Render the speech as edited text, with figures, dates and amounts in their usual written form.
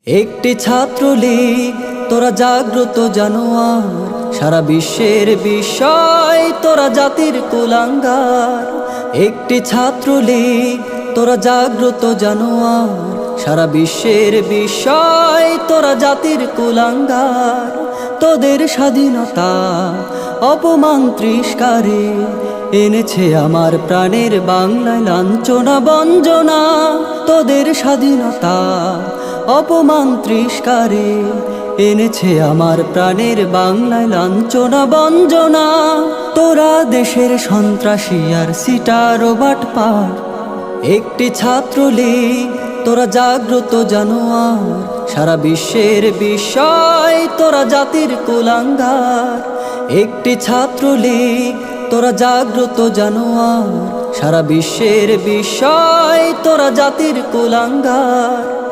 একটি ছাত্রলীগ, তোরা জাগ্রত জানোয়ার, সারা বিশ্বের বিষয় তোরা জাতির কুলাঙ্গার। একটি ছাত্রলীগ, তোরা জাগ্রত জানোয়ার, সারা বিশ্বের বিষয় তোরা জাতির কুলাঙ্গার। তোদের স্বাধীনতা অপমান তিরস্কারে এনেছে আমার প্রাণের বাংলায় লাঞ্ছনা বঞ্জনা। তোদের স্বাধীনতা অপমান তিরস্কারে এনেছে আমার প্রাণের বাংলায় লাঞ্ছনা বঞ্জনা। তোরা দেশের সন্ত্রাসী আর সিটারো বাটপার। একটি ছাত্রলীগ, তোরা জাগ্রত জানোয়ার, সারা বিশ্বের বিষয় তোরা জাতির কুলাঙ্গার। একটি ছাত্রলীগ, তোরা জাগ্রত জানোয়ার, সারা বিশ্বের বিষয় তোরা জাতির কুলাঙ্গার।